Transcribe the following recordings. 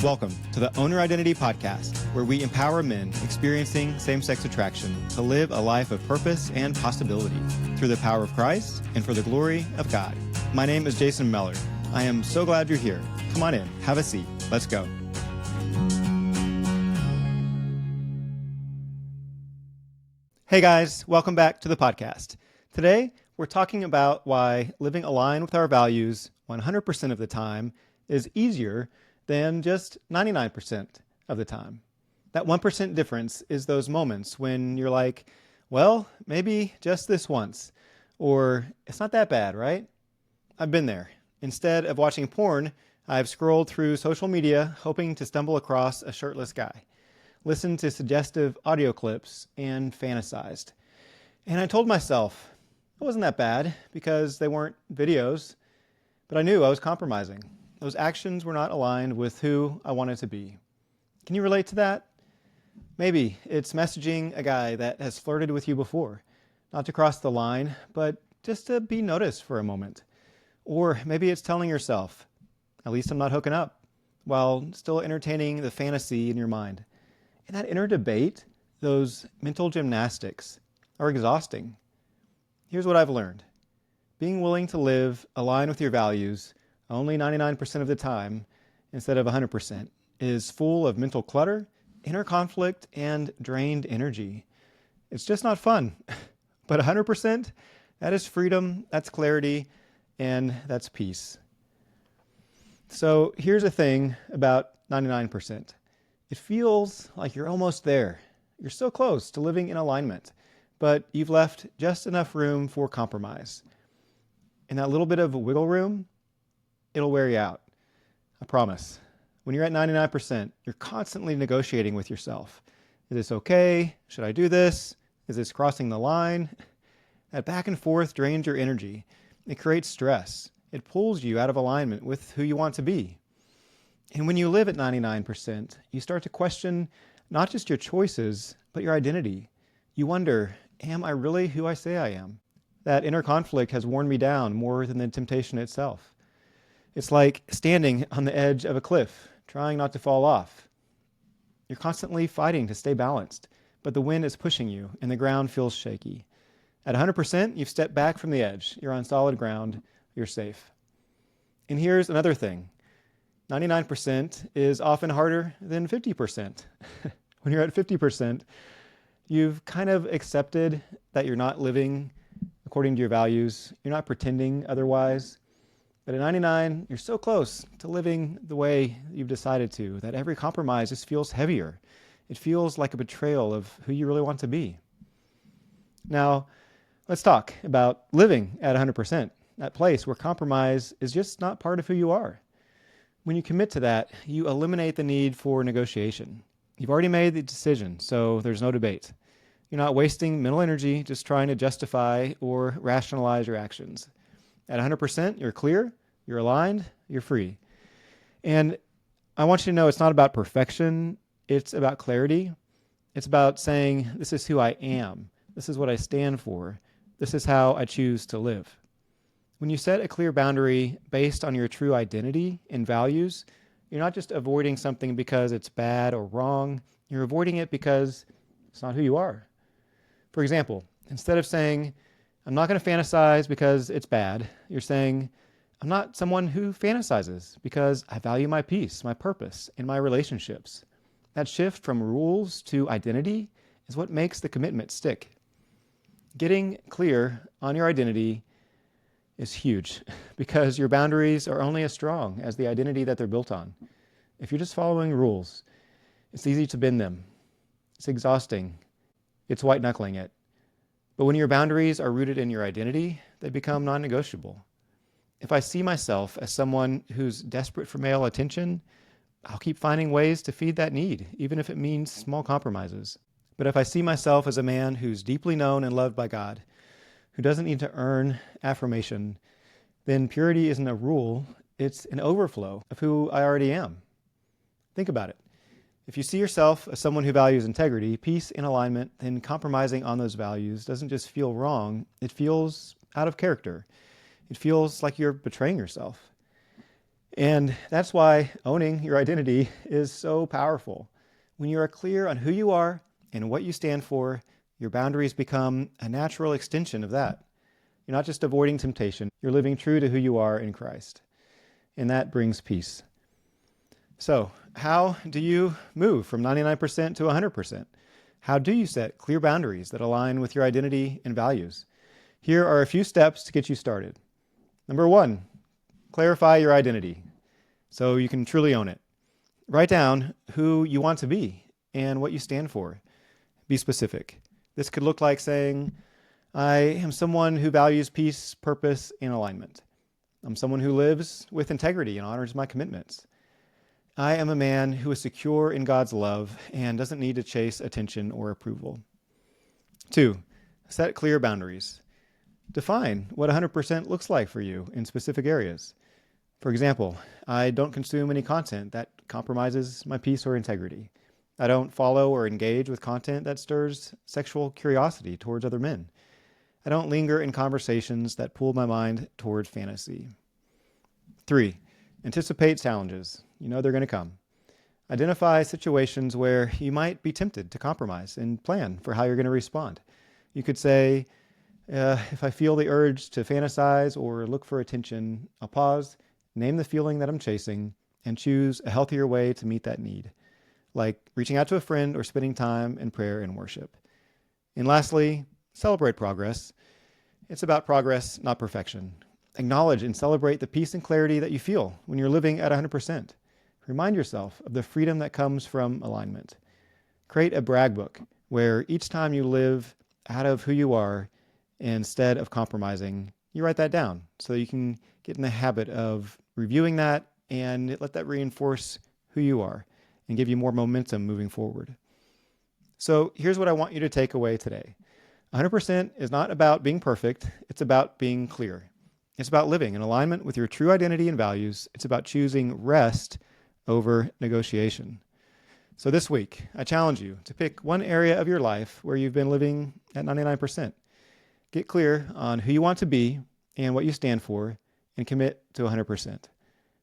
Welcome to the Owner Identity Podcast, where we empower men experiencing same-sex attraction to live a life of purpose and possibility through the power of Christ and for the glory of God. My name is Jason Meller. I am so glad you're here. Come on in, have a seat. Let's go. Hey guys, welcome back to the podcast. Today, we're talking about why living aligned with our values 100% of the time is easier than just 99% of the time. That 1% difference is those moments when you're like, well, maybe just this once, or it's not that bad, right? I've been there. Instead of watching porn, I've scrolled through social media hoping to stumble across a shirtless guy, listened to suggestive audio clips, and fantasized. And I told myself it wasn't that bad because they weren't videos, but I knew I was compromising. Those actions were not aligned with who I wanted to be. Can you relate to that? Maybe it's messaging a guy that has flirted with you before, not to cross the line, but just to be noticed for a moment. Or maybe it's telling yourself, at least I'm not hooking up, while still entertaining the fantasy in your mind. And that inner debate, those mental gymnastics, are exhausting. Here's what I've learned. Being willing to live aligned with your values only 99% of the time instead of 100% is full of mental clutter, inner conflict, and drained energy. It's just not fun. But 100%, that is freedom, that's clarity, and that's peace. So here's the thing about 99%. It feels like you're almost there. You're so close to living in alignment, but you've left just enough room for compromise. And that little bit of wiggle room, it'll wear you out. I promise. When you're at 99%, you're constantly negotiating with yourself. Is this okay? Should I do this? Is this crossing the line? That back and forth drains your energy. It creates stress. It pulls you out of alignment with who you want to be. And when you live at 99%, you start to question not just your choices, but your identity. You wonder, am I really who I say I am? That inner conflict has worn me down more than the temptation itself. It's like standing on the edge of a cliff, trying not to fall off. You're constantly fighting to stay balanced, but the wind is pushing you and the ground feels shaky. At 100%, you've stepped back from the edge. You're on solid ground. You're safe. And here's another thing. 99% is often harder than 50%. When you're at 50%, you've kind of accepted that you're not living according to your values. You're not pretending otherwise. But at 99, you're so close to living the way you've decided to that every compromise just feels heavier. It feels like a betrayal of who you really want to be. Now, let's talk about living at 100%, that place where compromise is just not part of who you are. When you commit to that, you eliminate the need for negotiation. You've already made the decision, so there's no debate. You're not wasting mental energy just trying to justify or rationalize your actions. At 100%, you're clear, you're aligned, you're free. And I want you to know it's not about perfection, it's about clarity. It's about saying, this is who I am, this is what I stand for, this is how I choose to live. When you set a clear boundary based on your true identity and values, you're not just avoiding something because it's bad or wrong, you're avoiding it because it's not who you are. For example, instead of saying, I'm not going to fantasize because it's bad, you're saying, I'm not someone who fantasizes because I value my peace, my purpose, and my relationships. That shift from rules to identity is what makes the commitment stick. Getting clear on your identity is huge because your boundaries are only as strong as the identity that they're built on. If you're just following rules, it's easy to bend them. It's exhausting. It's white knuckling it. But when your boundaries are rooted in your identity, they become non-negotiable. If I see myself as someone who's desperate for male attention, I'll keep finding ways to feed that need, even if it means small compromises. But if I see myself as a man who's deeply known and loved by God, who doesn't need to earn affirmation, then purity isn't a rule, it's an overflow of who I already am. Think about it. If you see yourself as someone who values integrity, peace, and alignment, then compromising on those values doesn't just feel wrong, it feels out of character. It feels like you're betraying yourself. And that's why owning your identity is so powerful. When you are clear on who you are and what you stand for, your boundaries become a natural extension of that. You're not just avoiding temptation, you're living true to who you are in Christ. And that brings peace. So, how do you move from 99% to 100%? How do you set clear boundaries that align with your identity and values? Here are a few steps to get you started. Number 1, clarify your identity so you can truly own it. Write down who you want to be and what you stand for. Be specific. This could look like saying, I am someone who values peace, purpose, and alignment. I'm someone who lives with integrity and honors my commitments. I am a man who is secure in God's love and doesn't need to chase attention or approval. 2, set clear boundaries. Define what 100% looks like for you in specific areas. For example, I don't consume any content that compromises my peace or integrity. I don't follow or engage with content that stirs sexual curiosity towards other men. I don't linger in conversations that pull my mind toward fantasy. 3, anticipate challenges. You know they're going to come. Identify situations where you might be tempted to compromise and plan for how you're going to respond. You could say, if I feel the urge to fantasize or look for attention, I'll pause, name the feeling that I'm chasing, and choose a healthier way to meet that need, like reaching out to a friend or spending time in prayer and worship. And lastly, celebrate progress. It's about progress, not perfection. Acknowledge and celebrate the peace and clarity that you feel when you're living at 100%. Remind yourself of the freedom that comes from alignment. Create a brag book where each time you live out of who you are, instead of compromising, you write that down so you can get in the habit of reviewing that and let that reinforce who you are and give you more momentum moving forward. So here's what I want you to take away today. 100% is not about being perfect. It's about being clear. It's about living in alignment with your true identity and values. It's about choosing rest over negotiation. So this week, I challenge you to pick one area of your life where you've been living at 99%. Get clear on who you want to be and what you stand for, and commit to 100%.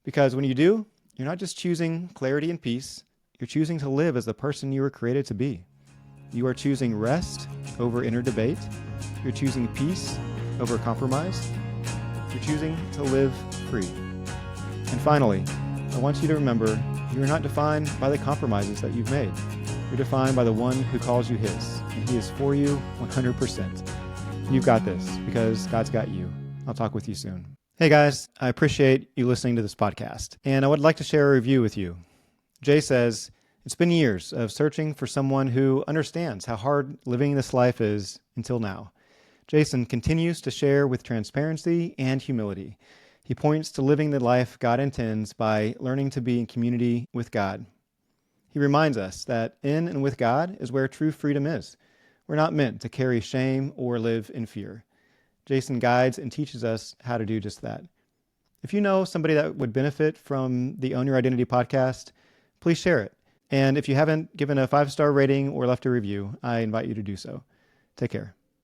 Because when you do, you're not just choosing clarity and peace, you're choosing to live as the person you were created to be. You are choosing rest over inner debate. You're choosing peace over compromise. You're choosing to live free. And finally, I want you to remember you are not defined by the compromises that you've made. You're defined by the one who calls you his, and he is for you 100%. You've got this because God's got you. I'll talk with you soon. Hey guys, I appreciate you listening to this podcast, and I would like to share a review with you. Jay says, it's been years of searching for someone who understands how hard living this life is until now. Jason continues to share with transparency and humility. He points to living the life God intends by learning to be in community with God. He reminds us that in and with God is where true freedom is. We're not meant to carry shame or live in fear. Jason guides and teaches us how to do just that. If you know somebody that would benefit from the Own Your Identity podcast, please share it. And if you haven't given a 5-star rating or left a review, I invite you to do so. Take care.